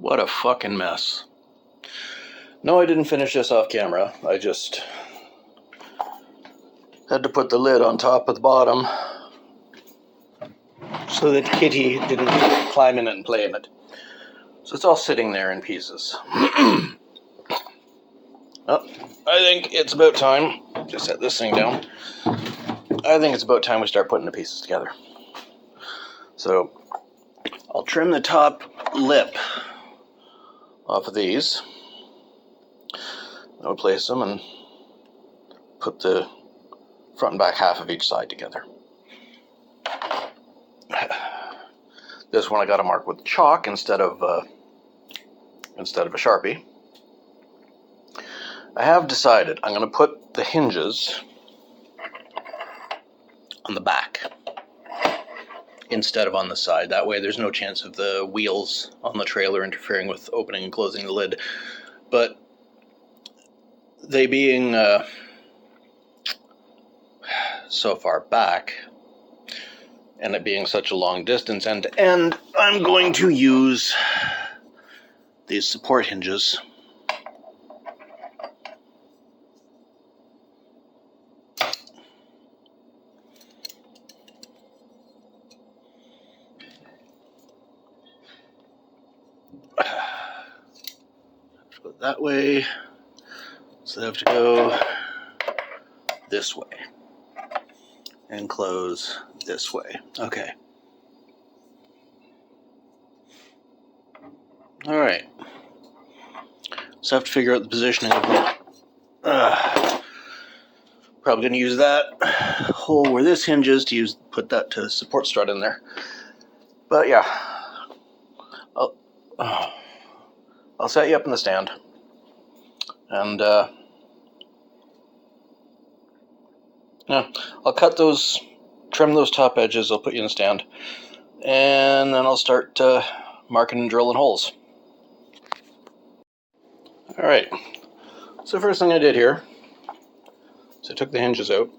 What a fucking mess. No, I didn't finish this off camera. I just had to put the lid on top of the bottom so that Kitty didn't climb in it and play in it. So it's all sitting there in pieces. Oh, I think it's about time. Just set this thing down. I think it's about time we start putting the pieces together. So I'll trim the top lip off of these. I'll place them and put the front and back half of each side together. This one I got to mark with chalk instead of a Sharpie. I have decided I'm going to put the hinges on the back instead of on the side. That way there's no chance of the wheels on the trailer interfering with opening and closing the lid. But they being so far back and it being such a long distance end to end, I'm going to use these support hinges. Go that way, so they have to go this way and close this way. Okay. All right. So I have to figure out the positioning of it. Probably going to use that hole where this hinges to put that to support strut in there. But yeah, I'll set you up in the stand, and yeah, I'll trim those top edges. I'll put you in the stand, and then I'll start marking and drilling holes. All right. So first thing I did here, so I took the hinges out.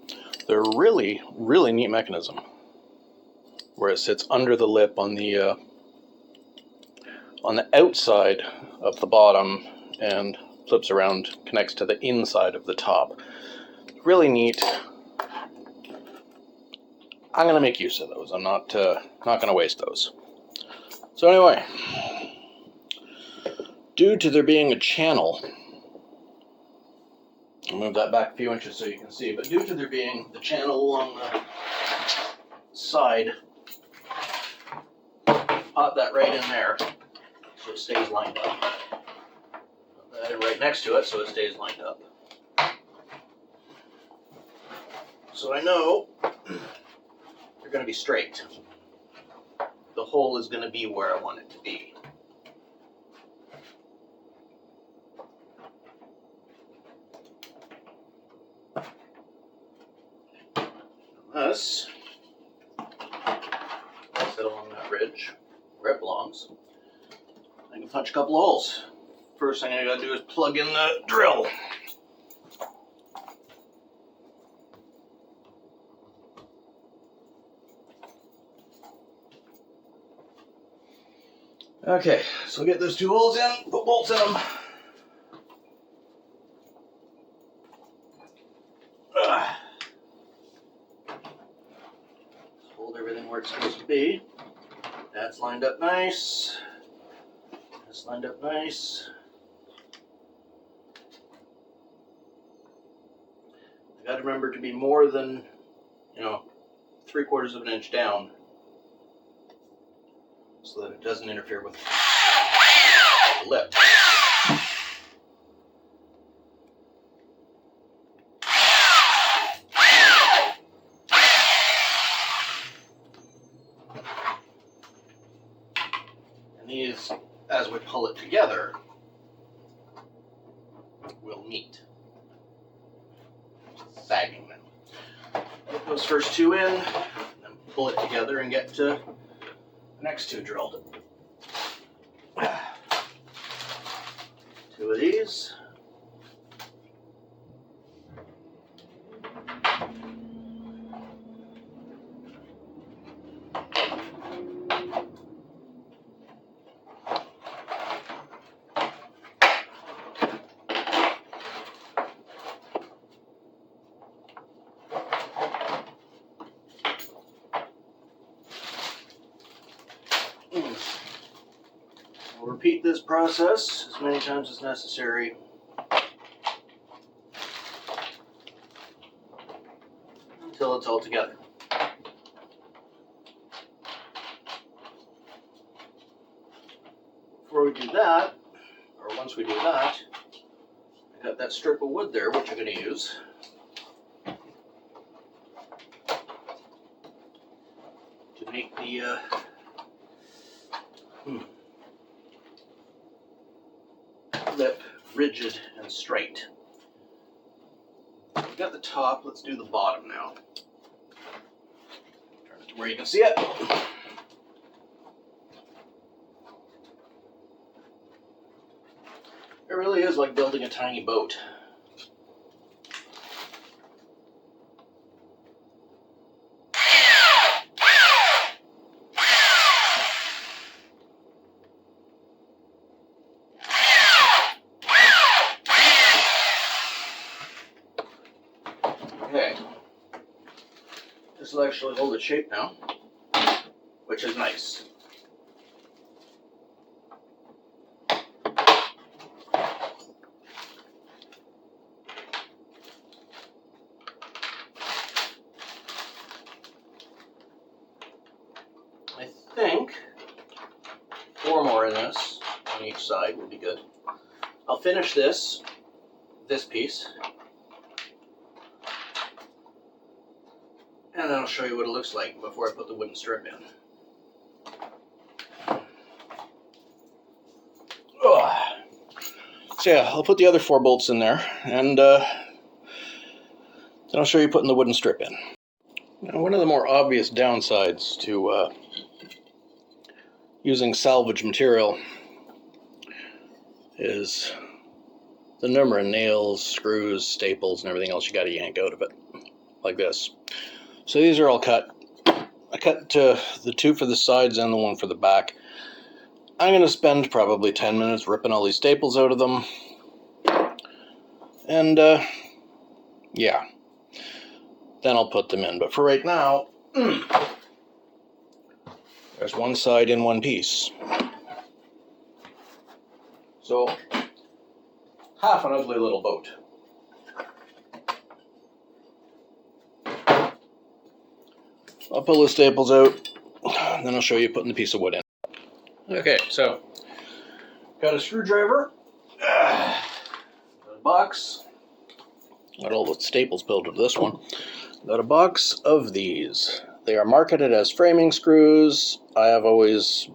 They're a really, really neat mechanism where it sits under the lip on the outside of the bottom and flips around, connects to the inside of the top. Really neat. I'm going to make use of those. I'm not going to waste those. So anyway, due to there being a channel, I'll move that back a few inches so you can see, but due to there being the channel along the side, pop that right in there so it stays lined up. Put that right next to it so it stays lined up. So I know they're going to be straight. The hole is going to be where I want it to be. This, sit along that ridge where it belongs. I can punch a couple of holes. First thing I gotta do is plug in the drill. Okay, so get those two holes in, put bolts in them. Hold everything where it's supposed to be. That's lined up nice. That's lined up nice. I gotta remember to be more than, 3/4 of an inch down so that it doesn't interfere with the lip. And these, as we pull it together, will meet. Sagging them. Put those first two in, and then pull it together and get to the next two drilled. Two of these. We'll repeat this process as many times as necessary until it's all together. Before we do that, or once we do that, I got that strip of wood there, which I'm going to use to make the lip rigid and straight. We've got the top, let's do the bottom now. Turn it to where you can see it. It really is like building a tiny boat. Okay, this will actually hold its shape now, which is nice. I think 4 more in this on each side will be good. I'll finish this piece, and then I'll show you what it looks like before I put the wooden strip in. So yeah, I'll put the other 4 bolts in there, and then I'll show you putting the wooden strip in. Now, one of the more obvious downsides to using salvage material is the number of nails, screws, staples, and everything else you got to yank out of it, like this. So these are all cut. I cut the 2 for the sides and the 1 for the back. I'm going to spend probably 10 minutes ripping all these staples out of them. And yeah, then I'll put them in. But for right now, there's one side in one piece. So, half an ugly little boat. I'll pull the staples out, and then I'll show you putting the piece of wood in. Okay, so, got a screwdriver, got a box, got all the staples built into this one, got a box of these. They are marketed as framing screws. I have always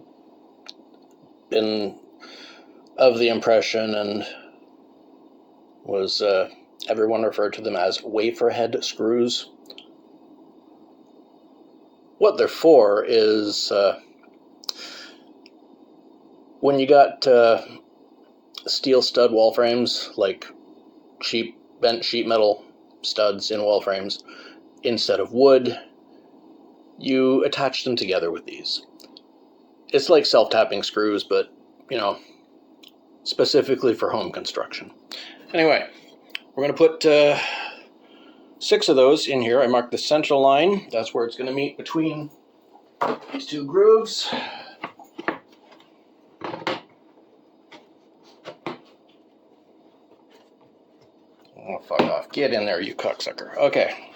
been of the impression, and was everyone referred to them as wafer head screws. What they're for is when you got steel stud wall frames, like cheap bent sheet metal studs in wall frames, instead of wood, you attach them together with these. It's like self-tapping screws, but, you know, specifically for home construction. Anyway, we're going to put 6 of those in here. I marked the central line. That's where it's going to meet between these 2 grooves. Oh, fuck off. Get in there, you cocksucker. Okay.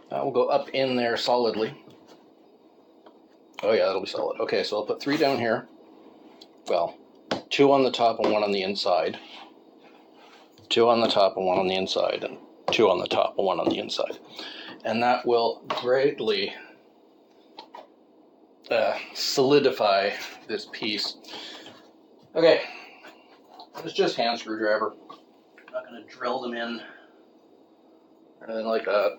That will go up in there solidly. Oh yeah, that'll be solid. Okay, so I'll put 3 down here. Well, 2 on the top and 1 on the inside. 2 on the top and 1 on the inside, and 2 on the top and 1 on the inside. And that will greatly solidify this piece. Okay, it's just hand screwdriver. I'm not going to drill them in or anything like that.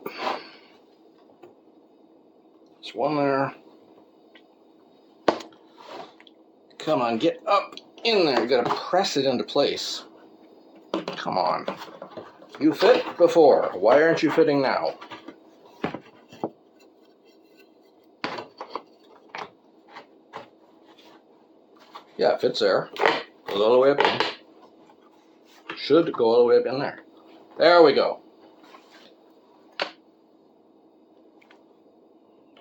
There's 1 there. Come on, get up in there. You gotta press it into place. Come on. You fit before. Why aren't you fitting now? Yeah, it fits there. Goes all the way up in. Should go all the way up in there. There we go.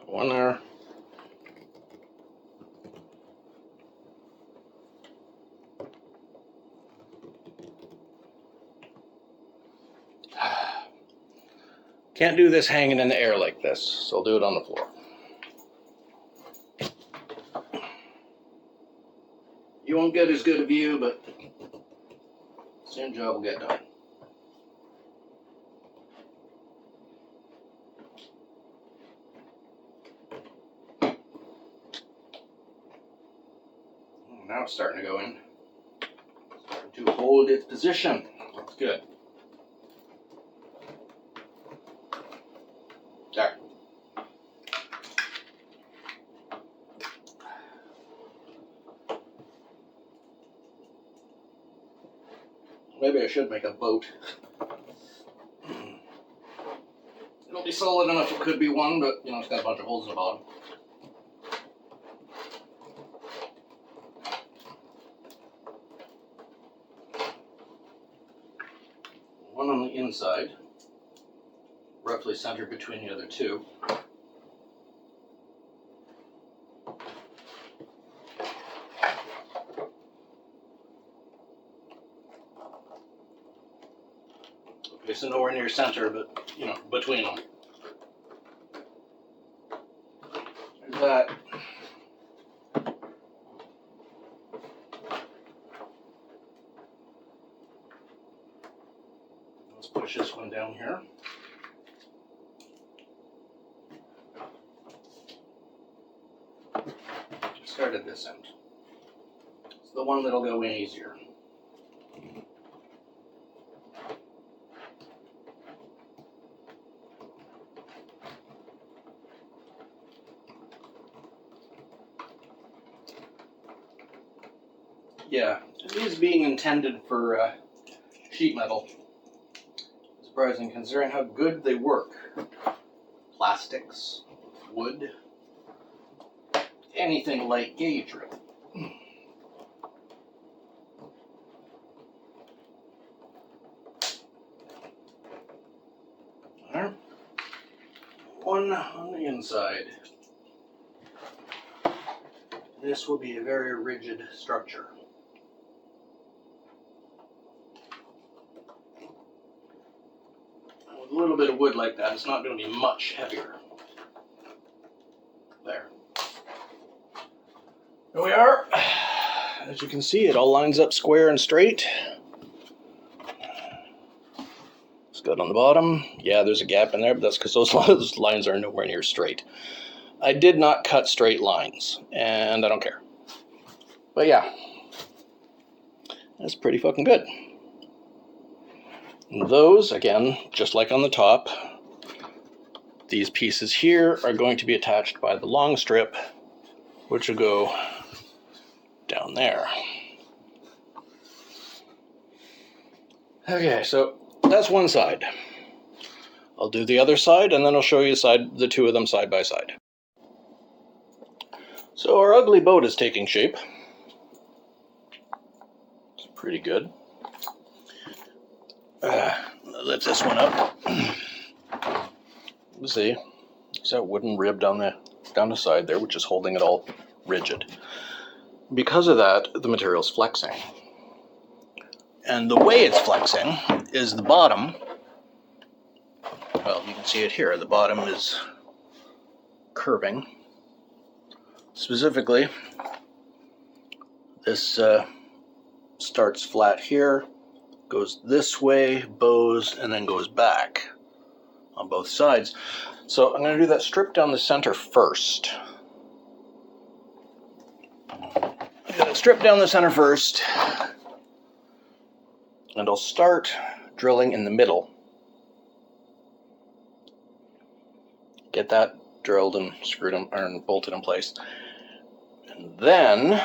1 there. Can't do this hanging in the air like this, so I'll do it on the floor. You won't get as good a view, but same job will get done. Now it's starting to go in. Starting to hold its position. That's good. There. Maybe I should make a boat. It'll be solid enough it could be one, but you know, it's got a bunch of holes in the bottom. One on the inside, roughly centered between the other two. Okay, so nowhere near center, but you know, between them. There's that. Let's push this one down here. Started this end. It's the one that'll go in easier. Yeah, it is being intended for sheet metal. Surprising considering how good they work. Plastics, wood, anything light gauge really. There. One on the inside. This will be a very rigid structure. With a little bit of wood like that, it's not going to be much heavier. There. Here we are. As you can see, it all lines up square and straight. It's good on the bottom. Yeah, there's a gap in there, but that's because those lines are nowhere near straight. I did not cut straight lines, and I don't care. But yeah, that's pretty fucking good. And those, again, just like on the top, these pieces here are going to be attached by the long strip, which will go down there. Okay, so that's one side. I'll do the other side, and then I'll show you the two of them side by side. So our ugly boat is taking shape. It's pretty good. Lift this one up. Let's see. There's that wooden rib down the side there, which is holding it all rigid. Because of that, the material's flexing. And the way it's flexing is the bottom. Well, you can see it here. The bottom is curving. Specifically, this starts flat here, goes this way, bows, and then goes back on both sides. So I'm going to do that strip down the center first. Strip down the center first, and I'll start drilling in the middle. Get that drilled and screwed in, or bolted in place. And then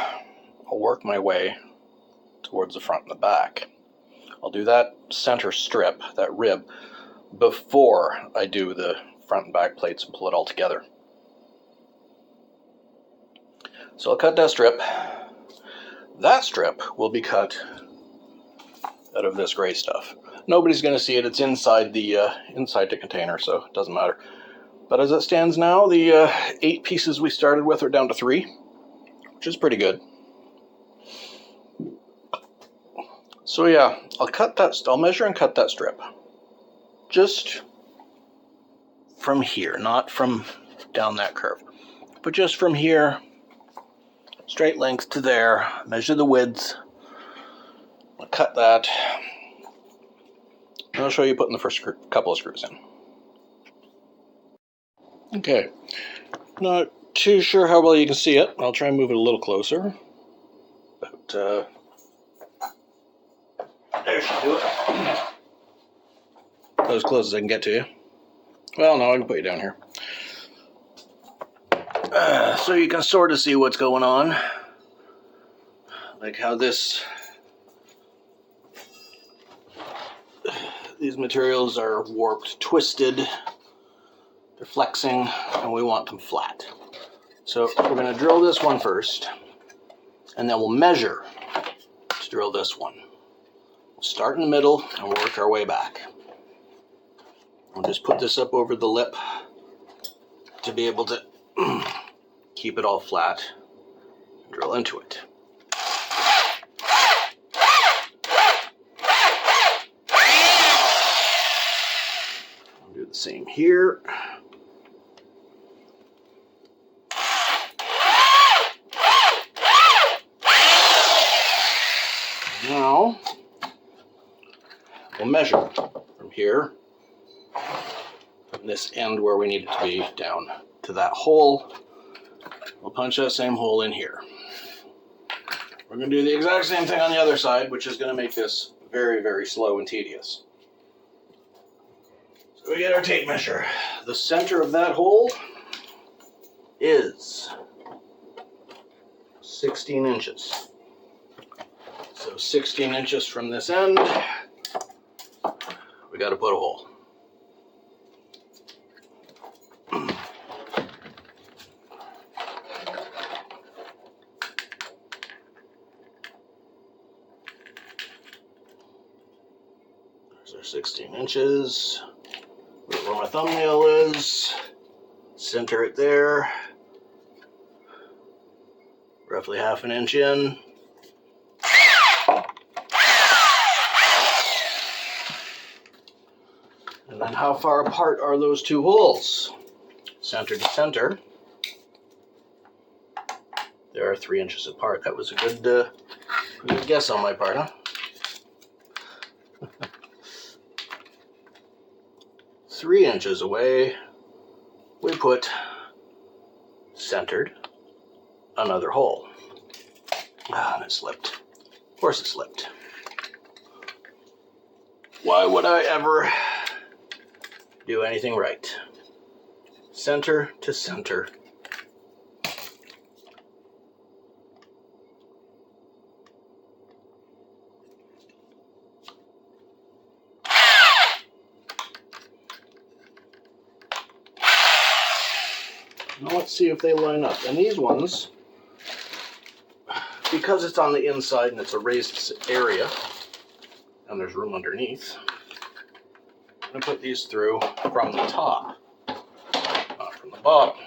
I'll work my way towards the front and the back. I'll do that center strip, that rib, before I do the front and back plates and pull it all together. So I'll cut that strip. That strip will be cut out of this gray stuff. Nobody's going to see it. It's inside the container, so it doesn't matter. But as it stands now, the 8 pieces we started with are down to 3, which is pretty good. So yeah, I'll measure and cut that strip. Just from here, not from down that curve, but just from here, straight length to there, measure the width, I'll cut that, and I'll show you putting the first couple of screws in. Okay, not too sure how well you can see it. I'll try and move it a little closer. But there should do it. About as close as I can get to you. Well, no, I can put you down here. So you can sort of see what's going on. Like how these materials are warped, twisted, they're flexing, and we want them flat. So we're going to drill this one first, and then we'll measure to drill this one. We'll start in the middle and we'll work our way back. We'll just put this up over the lip to be able to keep it all flat and drill into it. I'll do the same here. Now, we'll measure from here, from this end where we need it to be, down to that hole. We'll punch that same hole in here. We're going to do the exact same thing on the other side, which is going to make this very, very slow and tedious. So we get our tape measure. The center of that hole is 16 inches. So 16 inches from this end, we got to put a hole. There's our 16 inches. Right where my thumbnail is. Center it there. Roughly ½ an inch in. And then how far apart are those two holes? Center to center. They are 3 inches apart. That was a good guess on my part, huh? 3 inches away, we put centered another hole. Ah, and it slipped. Of course it slipped. Why would I ever do anything right? Center to center. Now let's see if they line up. And these ones, because it's on the inside and it's a raised area, and there's room underneath, I'm going to put these through from the top, not from the bottom.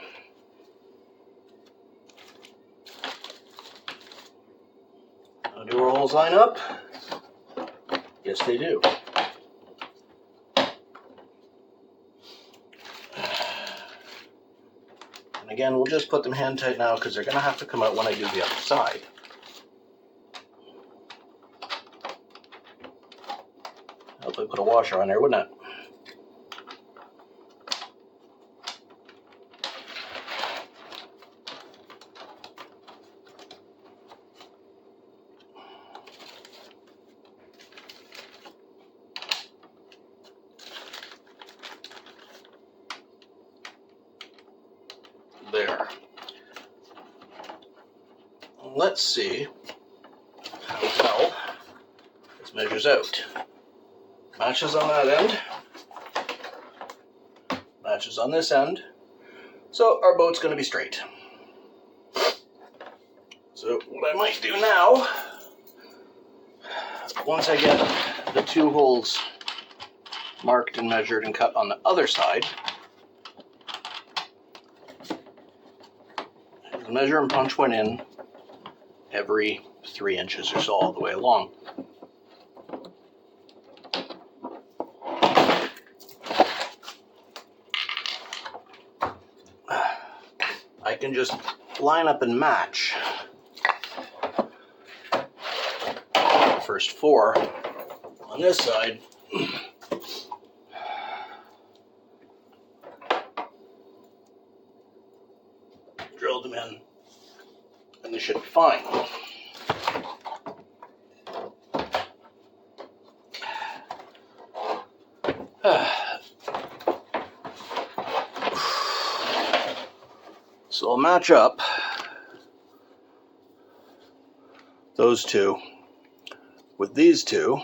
Now, do our holes line up? Yes, they do. And again, we'll just put them hand tight now because they're going to have to come out when I do the other side. Hopefully put a washer on there, wouldn't it? There. Let's see how well this measures out. Matches on that end. Matches on this end. So our boat's going to be straight. So what I might do now, once I get the two holes marked and measured and cut on the other side, measure and punch one in every 3 inches or so all the way along. I can just line up and match the first 4 on this side. Drilled them in, and they should be fine. So I'll match up those 2 with these 2,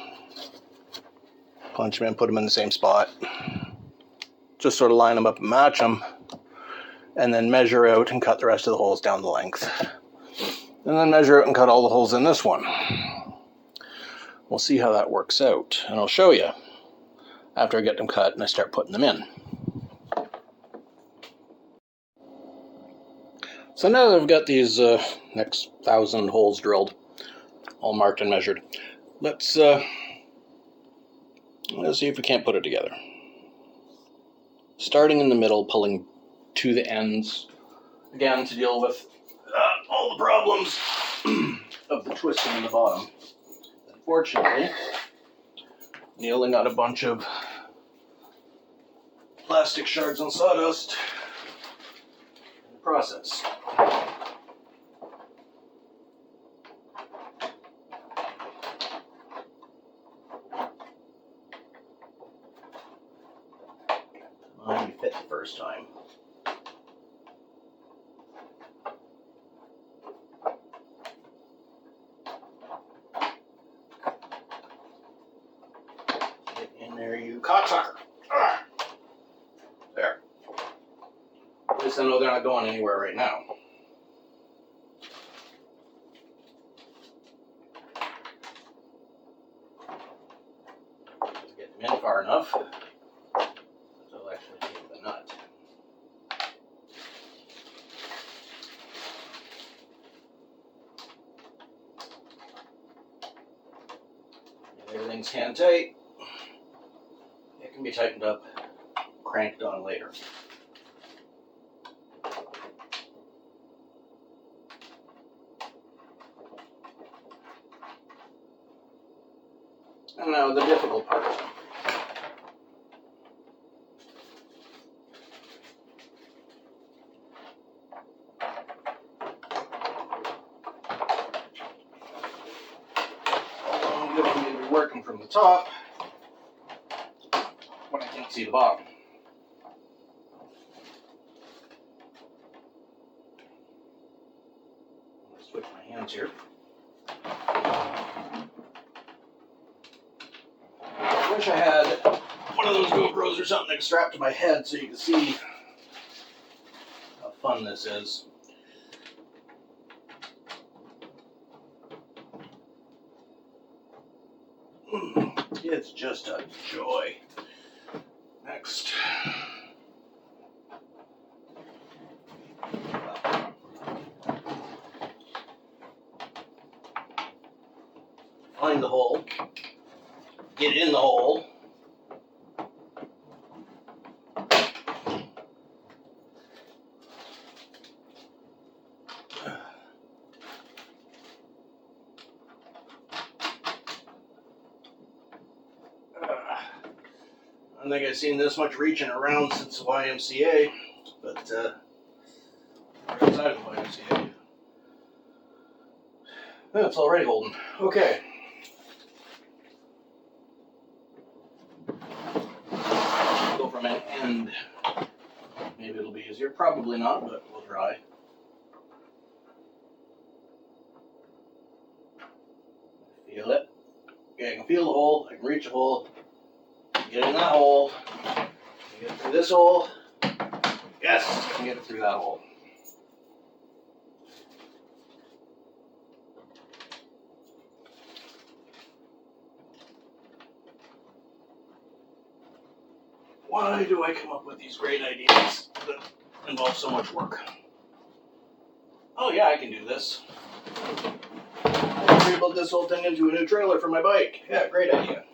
punch them in, put them in the same spot, just sort of line them up and match them, and then measure out and cut the rest of the holes down the length. And then measure out and cut all the holes in this one. We'll see how that works out, and I'll show you after I get them cut and I start putting them in. So now that I've got these next 1,000 holes drilled, all marked and measured, let's see if we can't put it together. Starting in the middle, pulling to the ends, again to deal with all the problems of the twisting in the bottom. Unfortunately, Neil got a bunch of plastic shards and sawdust in the process. Mine fit the first time. Get in there, you cocksucker. There. At least I know they're not going anywhere right now. Get them in far enough. Everything's hand tight. It can be tightened up, cranked on later. And now the difficult part. I'm going to be working from the top when I can't see the bottom. I'm going to switch my hands here. I wish I had one of those GoPros or something I could strap to my head so you can see how fun this is. It's just a joy. Next. Find the hole. Get in the hole. I don't think I've seen this much reaching around since the YMCA, but outside of the YMCA. It's already holding. Okay. Go from an end. Maybe it'll be easier. Probably not, but we'll try. Feel it. Okay, I can feel the hole. I can reach the hole. Get in that hole. Get it through this hole. Yes, I can get it through that hole. Why do I come up with these great ideas that involve so much work? Oh yeah, I can do this. I'll rebuild this whole thing into a new trailer for my bike. Yeah, great idea.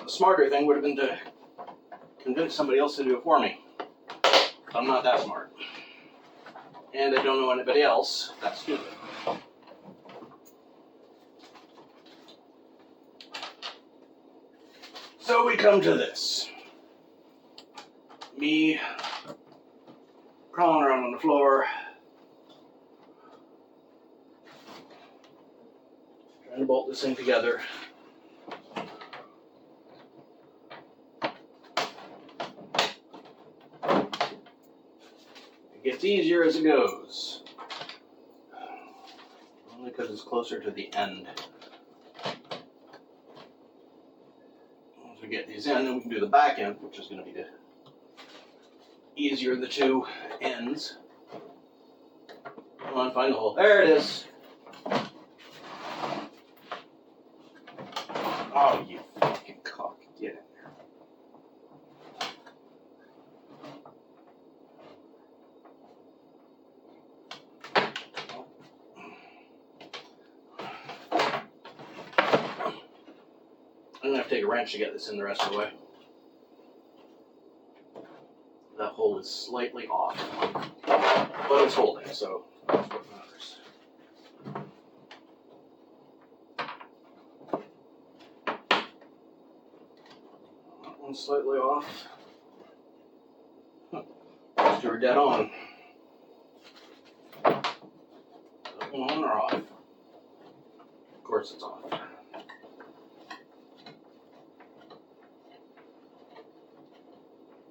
The smarter thing would have been to convince somebody else to do it for me. I'm not that smart. And I don't know anybody else that's stupid. So we come to this. Me crawling around on the floor, trying to bolt this thing together. It gets easier as it goes. Only because it's closer to the end. Once we get these in, then we can do the back end, which is going to be the easier of the two ends. Come on, find the hole. There it is. Oh, you fucking cock. Get in there. I'm going to have to take a wrench to get this in the rest of the way. That hole is slightly off, but it's holding, so that's what matters. That one's slightly off. Those two are dead on. That one on or off? Of course it's off.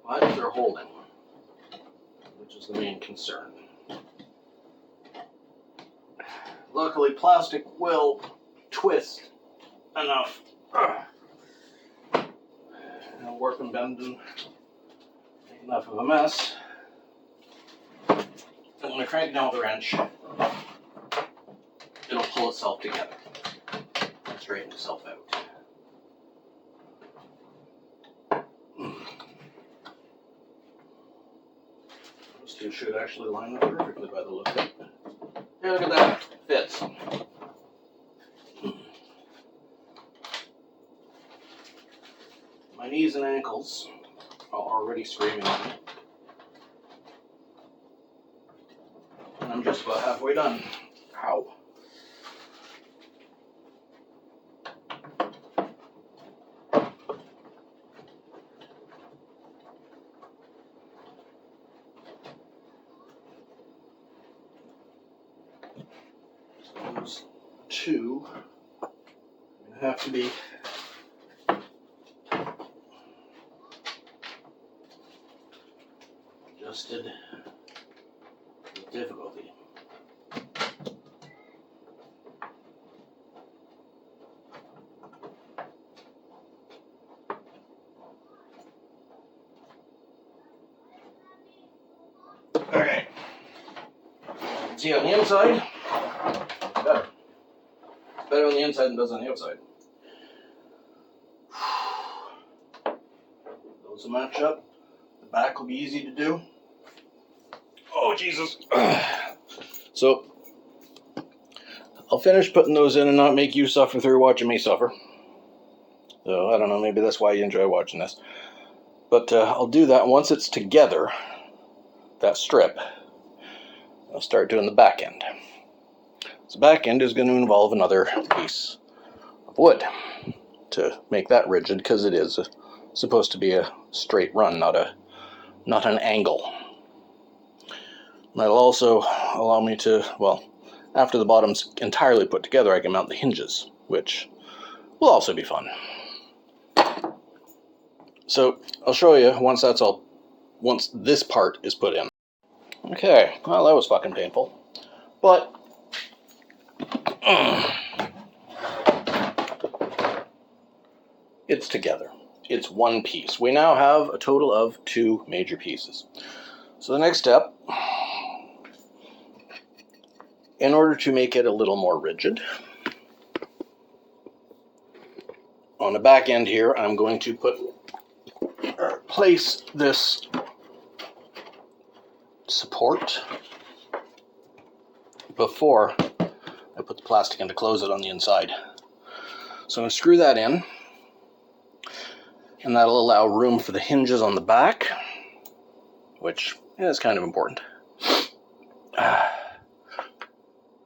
But they're holding, which is the main concern. Luckily, plastic will twist enough. It'll work and bend and make enough of a mess. And when I crank down with a wrench, it'll pull itself together and straighten itself out. Those two should actually line up perfectly by the look of it. Yeah, look at that. Fits. My knees and ankles are already screaming at me. And I'm just about halfway done. Ow. Those two are going to have to be adjusted with difficulty. Okay. See on the inside? Better. It's better on the inside than it does on the outside. Those will match up. The back will be easy to do. Oh, Jesus. So, I'll finish putting those in and not make you suffer through watching me suffer. So, I don't know, maybe that's why you enjoy watching this. But I'll do that once it's together, that strip. I'll start doing the back end. The back end is going to involve another piece of wood to make that rigid, because it is supposed to be a straight run, not an angle. That'll also allow me to, well, after the bottom's entirely put together, I can mount the hinges, which will also be fun. So I'll show you once this part is put in. Okay, well, that was fucking painful, but it's together. It's one piece. We now have a total of 2 major pieces. So the next step, in order to make it a little more rigid, on the back end here, I'm going to place this support before I put the plastic in to close it on the inside. So I'm going to screw that in, And that'll allow room for the hinges on the back, which is kind of important.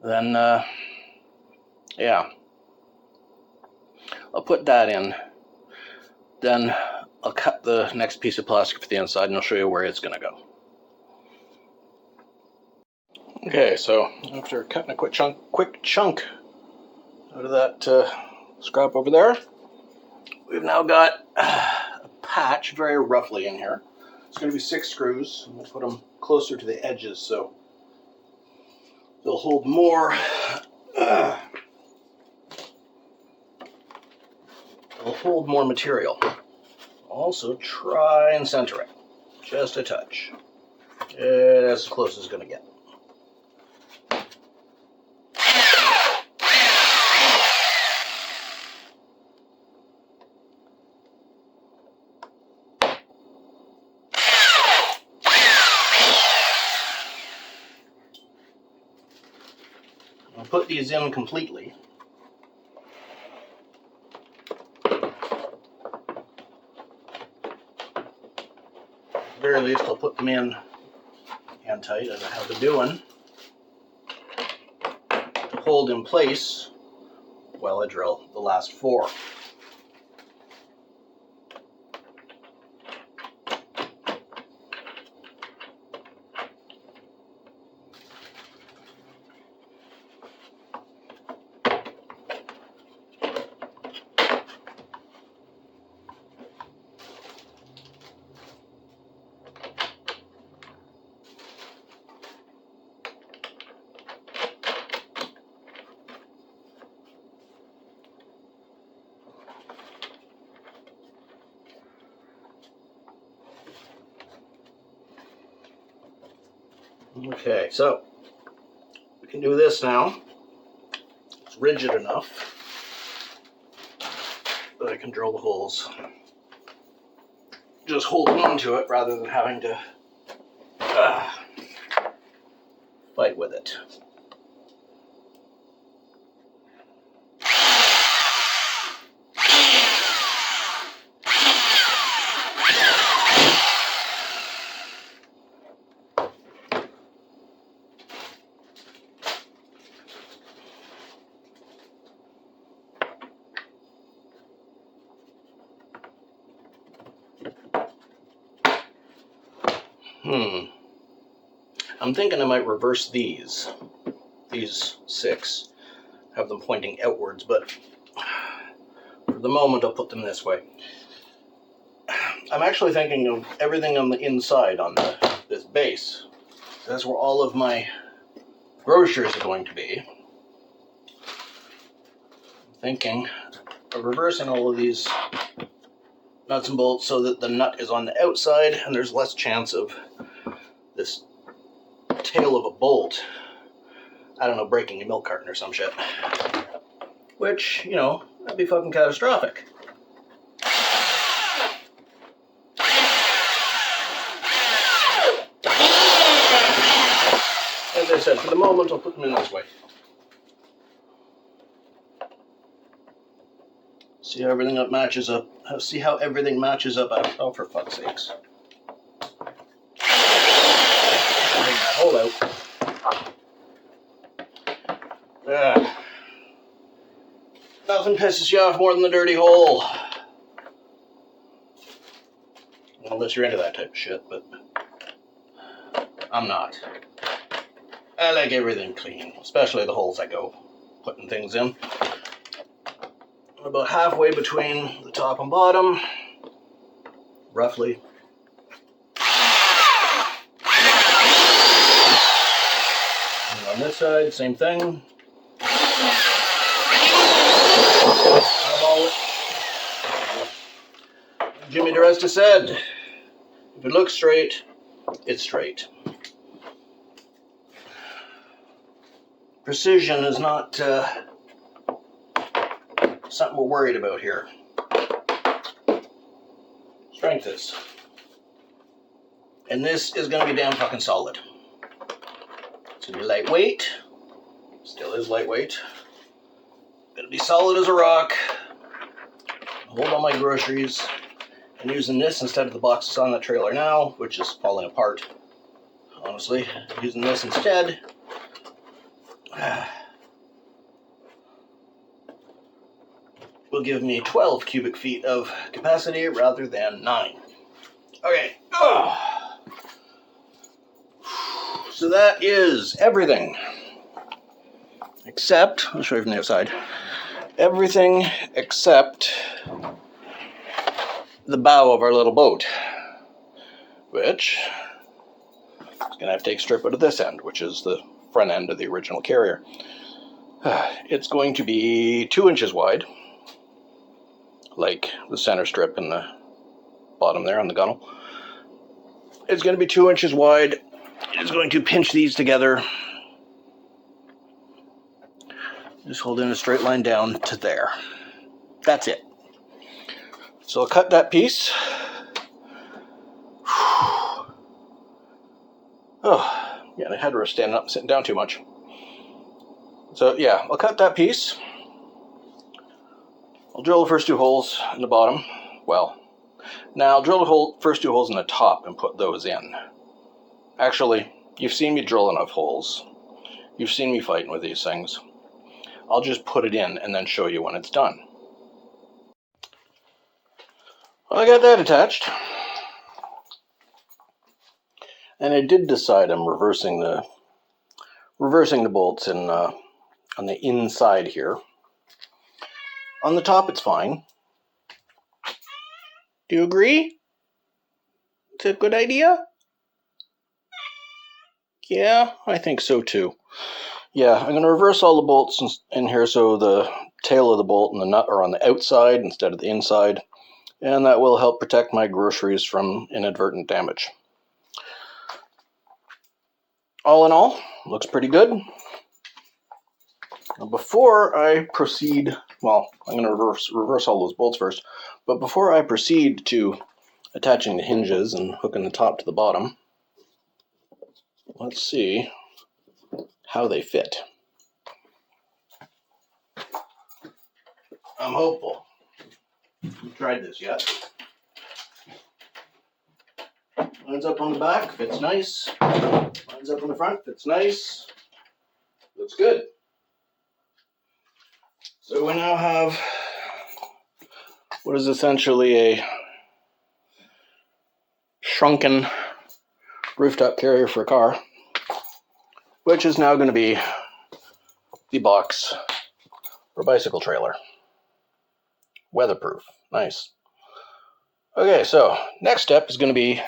Then, yeah, I'll put that in. Then I'll cut the next piece of plastic for the inside and I'll show you where it's going to go. Okay, so after cutting a quick chunk out of that scrap over there, we've now got a patch very roughly in here. It's going to be 6 screws. I'm going to put them closer to the edges so they'll hold more. They'll hold more material. Also, try and center it, just a touch. That's as close as it's going to get. I'll put these in completely. At the very least, I'll put them in hand tight as I have been doing to hold in place while I drill the last 4. Okay, so we can do this now. It's rigid enough that I can drill the holes just holding on to it rather than having to fight with it. I'm thinking I might reverse these 6, have them pointing outwards, but for the moment I'll put them this way. I'm actually thinking of everything on the inside on this base. That's where all of my brochures are going to be. I'm thinking of reversing all of these nuts and bolts so that the nut is on the outside and there's less chance of this tail of a bolt, I don't know, breaking a milk carton or some shit. Which, you know, that'd be fucking catastrophic. As I said, for the moment I'll put them in this way. See how everything matches up. See how everything matches up. Oh, for fuck's sakes. Bring that hole out. Nothing pisses you off more than the dirty hole. Unless you're into that type of shit, but I'm not. I like everything clean, especially the holes I go putting things in. I'm about halfway between the top and bottom, roughly. And on this side, same thing. Eyeball it. Jimmy DiResta said, if it looks straight, it's straight. Precision is not something we're worried about here. Strength is. And this is going to be damn fucking solid. It's going to be lightweight. Still is lightweight. Going to be solid as a rock. Hold all my groceries I'm using this instead of the box that's on the trailer now, which is falling apart. Honestly, using this instead. Will give me 12 cubic feet of capacity rather than 9. Okay. So that is everything. Except, I'll show you from the outside. Everything except the bow of our little boat, which is going to have to take a strip out of this end, which is the front end of the original carrier. It's going to be 2 inches wide, like the center strip in the bottom there on the gunnel. It's going to be 2 inches wide. It's going to pinch these together. Just hold in a straight line down to there. That's it. So I'll cut that piece. Oh, yeah, the headrest standing up and sitting down too much. So yeah, I'll cut that piece. I'll drill the first 2 holes in the bottom. Well, now I'll drill the first 2 holes in the top and put those in. Actually, you've seen me drill enough holes. You've seen me fighting with these things. I'll just put it in and then show you when it's done. Well, I got that attached. And I did decide I'm reversing the bolts in on the inside here. On the top, it's fine. Do you agree? It's a good idea? Yeah, I think so too. Yeah, I'm going to reverse all the bolts in here so the tail of the bolt and the nut are on the outside instead of the inside. And that will help protect my groceries from inadvertent damage. All in all, looks pretty good. Now before I proceed, well, I'm going to reverse all those bolts first, but before I proceed to attaching the hinges and hooking the top to the bottom, let's see how they fit. I'm hopeful. I haven't tried this yet. Lines up on the back, fits nice. Lines up on the front, fits nice. Looks good. So we now have what is essentially a shrunken rooftop carrier for a car, which is now going to be the box for a bicycle trailer. Weatherproof. Nice. Okay, so next step is going to be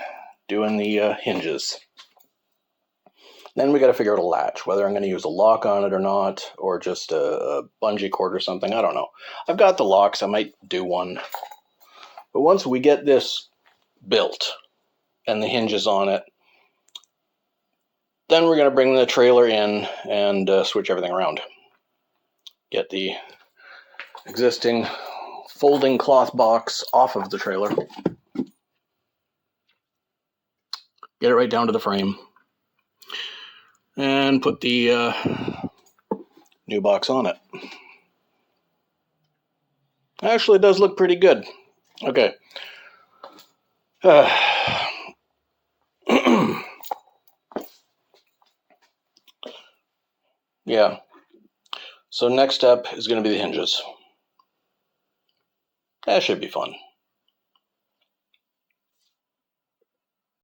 doing the hinges. Then we got to figure out a latch, whether I'm going to use a lock on it or not, or just a bungee cord or something. I don't know. I've got the locks. I might do one. But once we get this built and the hinges on it, then we're going to bring the trailer in and switch everything around. Get the existing folding cloth box off of the trailer. Get it right down to the frame. And put the new box on it. Actually, it does look pretty good. Okay. Yeah. So next step is going to be the hinges. That should be fun.